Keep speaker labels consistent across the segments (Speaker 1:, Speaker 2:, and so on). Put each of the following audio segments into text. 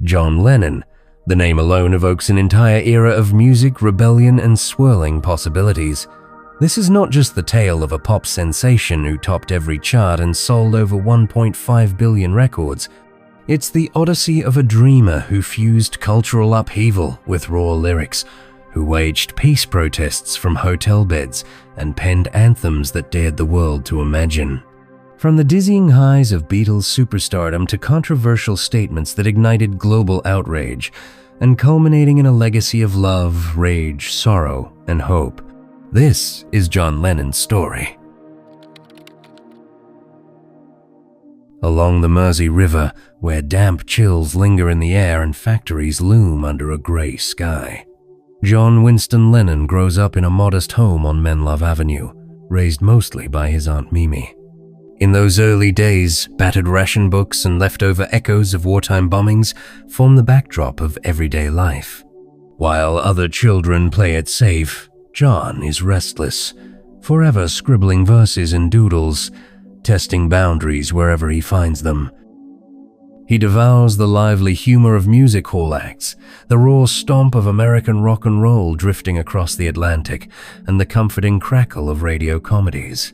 Speaker 1: John Lennon. The name alone evokes an entire era of music, rebellion, and swirling possibilities. This is not just the tale of a pop sensation who topped every chart and sold over 1.5 billion records. It's the odyssey of a dreamer who fused cultural upheaval with raw lyrics, who waged peace protests from hotel beds and penned anthems that dared the world to imagine. From the dizzying highs of Beatles superstardom to controversial statements that ignited global outrage, and culminating in a legacy of love, rage, sorrow, and hope. This is John Lennon's story. Along the Mersey River, where damp chills linger in the air and factories loom under a grey sky, John Winston Lennon grows up in a modest home on Menlove Avenue, raised mostly by his Aunt Mimi. In those early days, battered ration books and leftover echoes of wartime bombings form the backdrop of everyday life. While other children play it safe, John is restless, forever scribbling verses and doodles, testing boundaries wherever he finds them. He devours the lively humor of music hall acts, the raw stomp of American rock and roll drifting across the Atlantic, and the comforting crackle of radio comedies.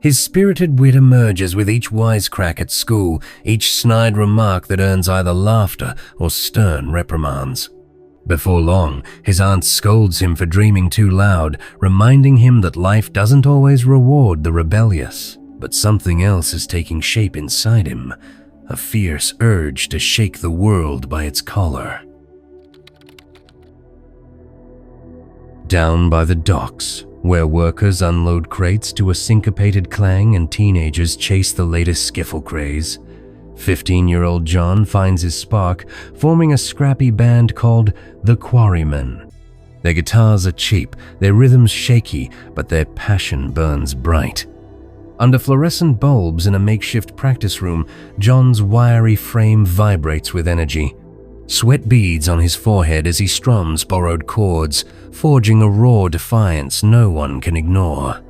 Speaker 1: His spirited wit emerges with each wisecrack at school, each snide remark that earns either laughter or stern reprimands. Before long, his aunt scolds him for dreaming too loud, reminding him that life doesn't always reward the rebellious, but something else is taking shape inside him, a fierce urge to shake the world by its collar. Down by the docks, where workers unload crates to a syncopated clang and teenagers chase the latest skiffle craze, 15-year-old John finds his spark, forming a scrappy band called The Quarrymen. Their guitars are cheap, their rhythms shaky, but their passion burns bright. Under fluorescent bulbs in a makeshift practice room, John's wiry frame vibrates with energy. Sweat beads on his forehead as he strums borrowed chords, forging a raw defiance no one can ignore.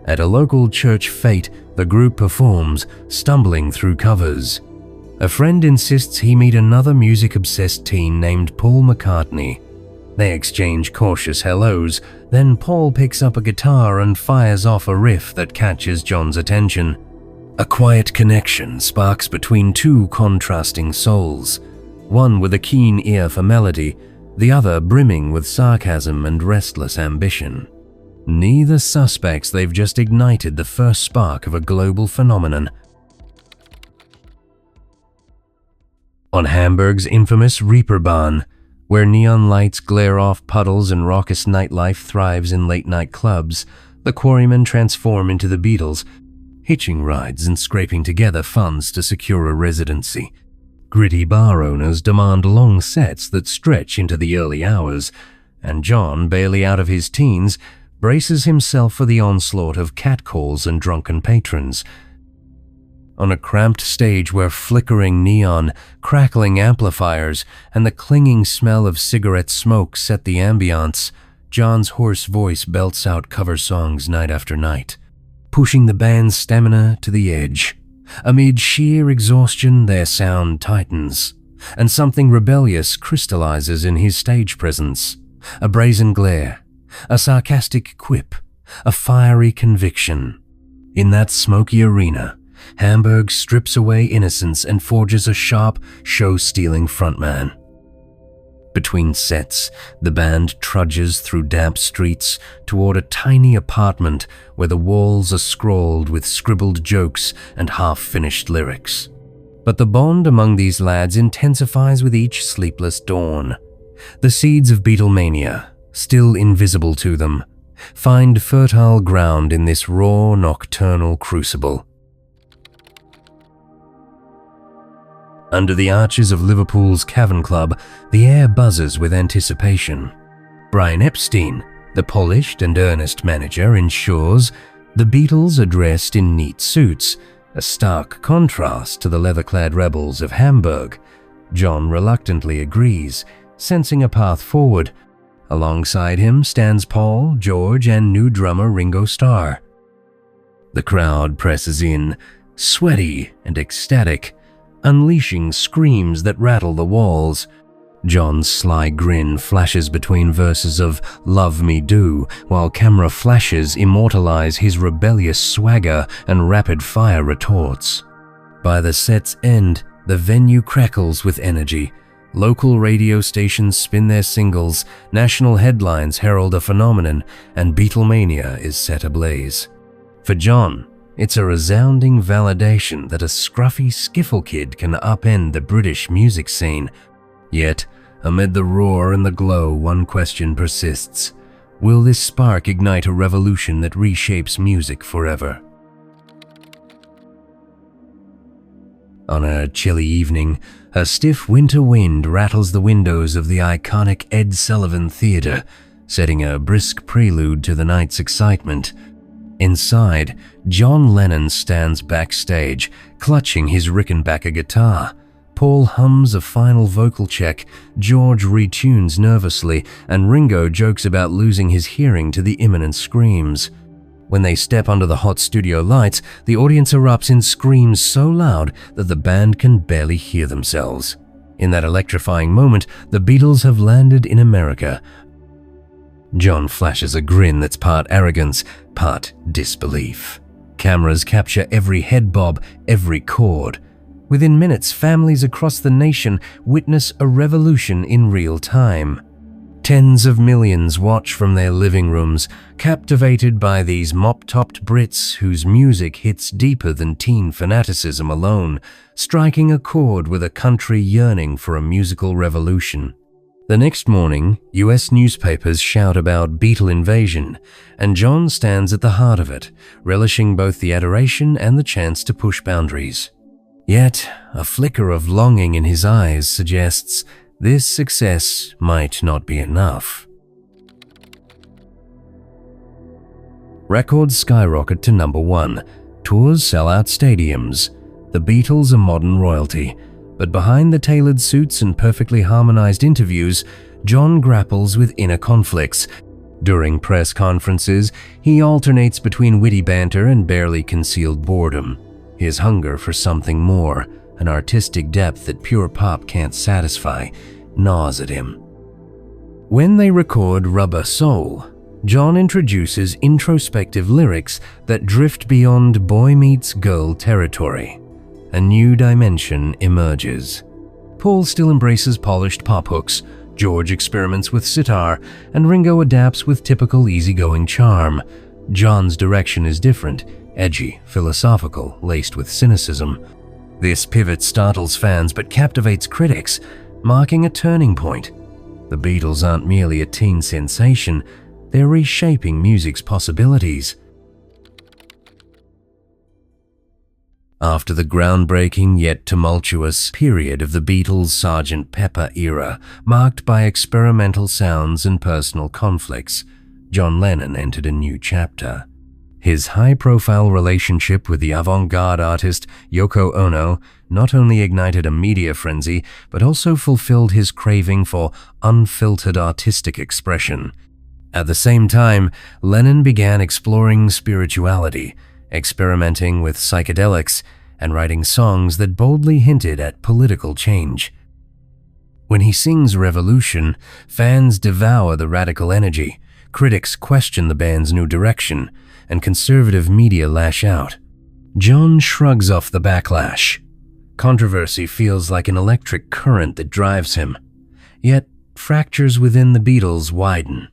Speaker 1: At a local church fete, the group performs, stumbling through covers. A friend insists he meet another music-obsessed teen named Paul McCartney. They exchange cautious hellos, then Paul picks up a guitar and fires off a riff that catches John's attention. A quiet connection sparks between two contrasting souls, one with a keen ear for melody, the other brimming with sarcasm and restless ambition. Neither suspects they've just ignited the first spark of a global phenomenon. On Hamburg's infamous Reeperbahn, where neon lights glare off puddles and raucous nightlife thrives in late-night clubs, the Quarrymen transform into the Beatles, hitching rides and scraping together funds to secure a residency. Gritty bar owners demand long sets that stretch into the early hours, and John, barely out of his teens, braces himself for the onslaught of catcalls and drunken patrons. On a cramped stage where flickering neon, crackling amplifiers, and the clinging smell of cigarette smoke set the ambiance, John's hoarse voice belts out cover songs night after night, pushing the band's stamina to the edge. Amid sheer exhaustion, their sound tightens, and something rebellious crystallizes in his stage presence. A brazen glare, a sarcastic quip, a fiery conviction. In that smoky arena, Hamburg strips away innocence and forges a sharp, show-stealing frontman. Between sets, the band trudges through damp streets toward a tiny apartment where the walls are scrawled with scribbled jokes and half-finished lyrics. But the bond among these lads intensifies with each sleepless dawn. The seeds of Beatlemania, still invisible to them, find fertile ground in this raw, nocturnal crucible. Under the arches of Liverpool's Cavern Club, the air buzzes with anticipation. Brian Epstein, the polished and earnest manager, ensures the Beatles are dressed in neat suits, a stark contrast to the leather-clad rebels of Hamburg. John reluctantly agrees, sensing a path forward. Alongside him stands Paul, George, and new drummer Ringo Starr. The crowd presses in, sweaty and ecstatic, unleashing screams that rattle the walls. John's sly grin flashes between verses of "Love Me Do," while camera flashes immortalize his rebellious swagger and rapid-fire retorts. By the set's end, the venue crackles with energy. Local radio stations spin their singles, national headlines herald a phenomenon, and Beatlemania is set ablaze. For John, it's a resounding validation that a scruffy skiffle kid can upend the British music scene. Yet, amid the roar and the glow, one question persists. Will this spark ignite a revolution that reshapes music forever? On a chilly evening, a stiff winter wind rattles the windows of the iconic Ed Sullivan Theatre, setting a brisk prelude to the night's excitement. Inside, John Lennon stands backstage, clutching his Rickenbacker guitar. Paul hums a final vocal check, George retunes nervously, and Ringo jokes about losing his hearing to the imminent screams. When they step under the hot studio lights, the audience erupts in screams so loud that the band can barely hear themselves. In that electrifying moment, the Beatles have landed in America. John flashes a grin that's part arrogance, part disbelief. Cameras capture every head bob, every chord. Within minutes, families across the nation witness a revolution in real time. Tens of millions watch from their living rooms, captivated by these mop-topped Brits whose music hits deeper than teen fanaticism alone, striking a chord with a country yearning for a musical revolution. The next morning, US newspapers shout about Beatle invasion, and John stands at the heart of it, relishing both the adoration and the chance to push boundaries. Yet, a flicker of longing in his eyes suggests this success might not be enough. Records skyrocket to number 1. Tours sell out stadiums. The Beatles are modern royalty. But behind the tailored suits and perfectly harmonized interviews, John grapples with inner conflicts. During press conferences, he alternates between witty banter and barely concealed boredom. His hunger for something more, an artistic depth that pure pop can't satisfy, gnaws at him. When they record Rubber Soul, John introduces introspective lyrics that drift beyond boy meets girl territory. A new dimension emerges. Paul still embraces polished pop hooks, George experiments with sitar, and Ringo adapts with typical easygoing charm. John's direction is different, edgy, philosophical, laced with cynicism. This pivot startles fans but captivates critics, marking a turning point. The Beatles aren't merely a teen sensation, they're reshaping music's possibilities. After the groundbreaking yet tumultuous period of the Beatles' Sgt. Pepper era, marked by experimental sounds and personal conflicts, John Lennon entered a new chapter. His high-profile relationship with the avant-garde artist Yoko Ono not only ignited a media frenzy, but also fulfilled his craving for unfiltered artistic expression. At the same time, Lennon began exploring spirituality, experimenting with psychedelics, and writing songs that boldly hinted at political change. When he sings Revolution, fans devour the radical energy, critics question the band's new direction, and conservative media lash out. John shrugs off the backlash. Controversy feels like an electric current that drives him. Yet, fractures within the Beatles widen.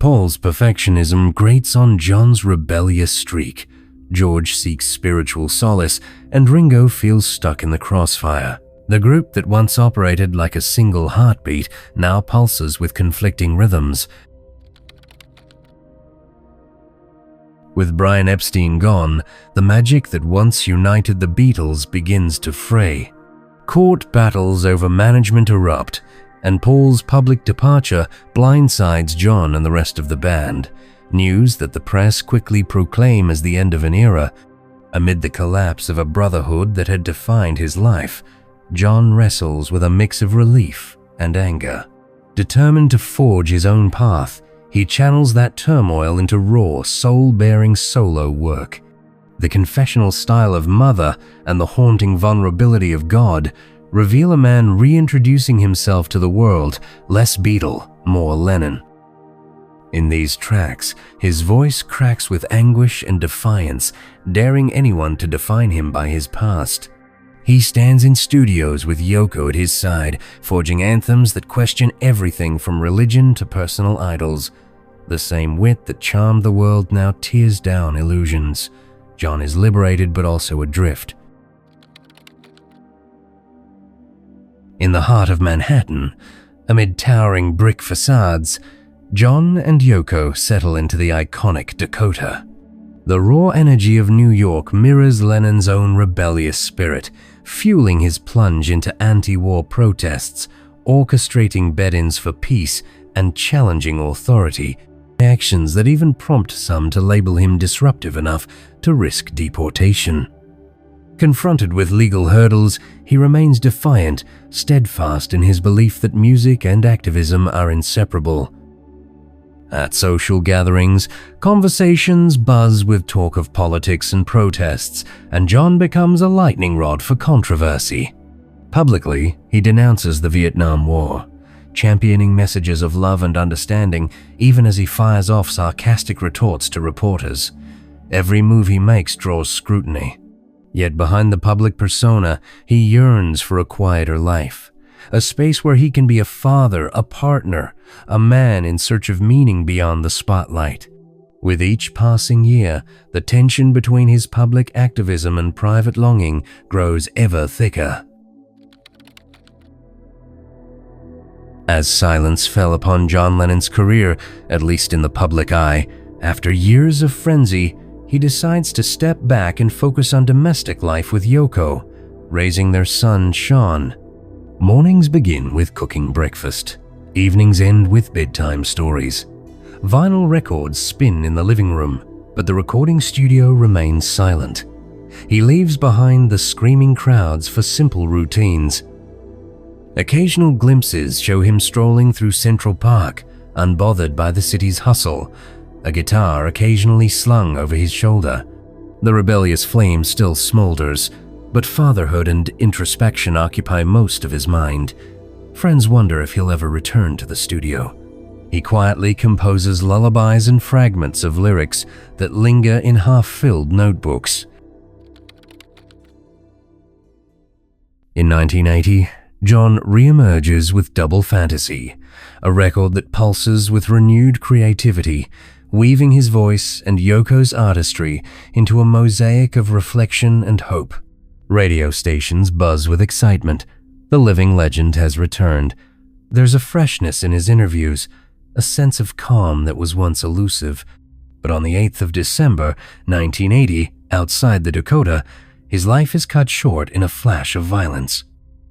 Speaker 1: Paul's perfectionism grates on John's rebellious streak. George seeks spiritual solace, and Ringo feels stuck in the crossfire. The group that once operated like a single heartbeat now pulses with conflicting rhythms. With Brian Epstein gone, the magic that once united the Beatles begins to fray. Court battles over management erupt, and Paul's public departure blindsides John and the rest of the band. News that the press quickly proclaim as the end of an era. Amid the collapse of a brotherhood that had defined his life, John wrestles with a mix of relief and anger. Determined to forge his own path, he channels that turmoil into raw, soul-bearing solo work. The confessional style of Mother and the haunting vulnerability of God reveal a man reintroducing himself to the world, less Beatle, more Lennon. In these tracks, his voice cracks with anguish and defiance, daring anyone to define him by his past. He stands in studios with Yoko at his side, forging anthems that question everything from religion to personal idols. The same wit that charmed the world now tears down illusions. John is liberated but also adrift. In the heart of Manhattan, amid towering brick facades, John and Yoko settle into the iconic Dakota. The raw energy of New York mirrors Lennon's own rebellious spirit, fueling his plunge into anti-war protests, orchestrating bed-ins for peace, and challenging authority, actions that even prompt some to label him disruptive enough to risk deportation. Confronted with legal hurdles, he remains defiant, steadfast in his belief that music and activism are inseparable. At social gatherings, conversations buzz with talk of politics and protests, and John becomes a lightning rod for controversy. Publicly, he denounces the Vietnam War, championing messages of love and understanding even as he fires off sarcastic retorts to reporters. Every move he makes draws scrutiny. Yet behind the public persona, he yearns for a quieter life, a space where he can be a father, a partner, a man in search of meaning beyond the spotlight. With each passing year, the tension between his public activism and private longing grows ever thicker. As silence fell upon John Lennon's career, at least in the public eye, after years of frenzy, he decides to step back and focus on domestic life with Yoko, raising their son, Sean. Mornings begin with cooking breakfast. Evenings end with bedtime stories. Vinyl records spin in the living room, but the recording studio remains silent. He leaves behind the screaming crowds for simple routines. Occasional glimpses show him strolling through Central Park, unbothered by the city's hustle, a guitar occasionally slung over his shoulder. The rebellious flame still smolders, but fatherhood and introspection occupy most of his mind. Friends wonder if he'll ever return to the studio. He quietly composes lullabies and fragments of lyrics that linger in half-filled notebooks. In 1980, John re-emerges with Double Fantasy, a record that pulses with renewed creativity, weaving his voice and Yoko's artistry into a mosaic of reflection and hope. Radio stations buzz with excitement. The living legend has returned. There's a freshness in his interviews, a sense of calm that was once elusive. But on the 8th of December, 1980, outside the Dakota, his life is cut short in a flash of violence.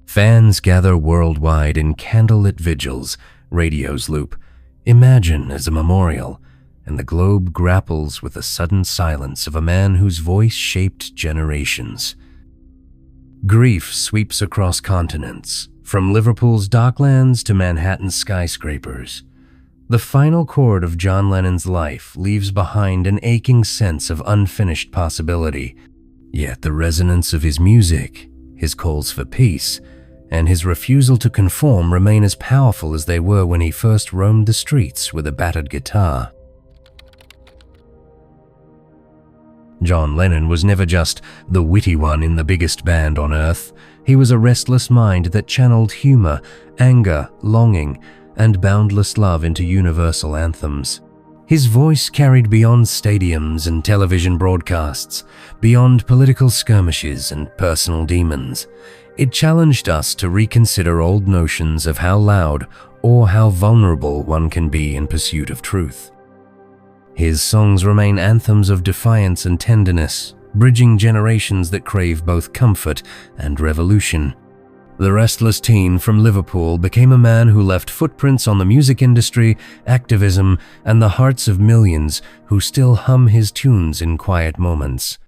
Speaker 1: Fans gather worldwide in candlelit vigils, radios loop, Imagine as a memorial, and the globe grapples with the sudden silence of a man whose voice shaped generations. Grief sweeps across continents, from Liverpool's docklands to Manhattan's skyscrapers. The final chord of John Lennon's life leaves behind an aching sense of unfinished possibility, yet the resonance of his music, his calls for peace, and his refusal to conform remain as powerful as they were when he first roamed the streets with a battered guitar. John Lennon was never just the witty one in the biggest band on earth. He was a restless mind that channeled humor, anger, longing, and boundless love into universal anthems. His voice carried beyond stadiums and television broadcasts, beyond political skirmishes and personal demons. It challenged us to reconsider old notions of how loud or how vulnerable one can be in pursuit of truth. His songs remain anthems of defiance and tenderness, bridging generations that crave both comfort and revolution. The restless teen from Liverpool became a man who left footprints on the music industry, activism, and the hearts of millions who still hum his tunes in quiet moments.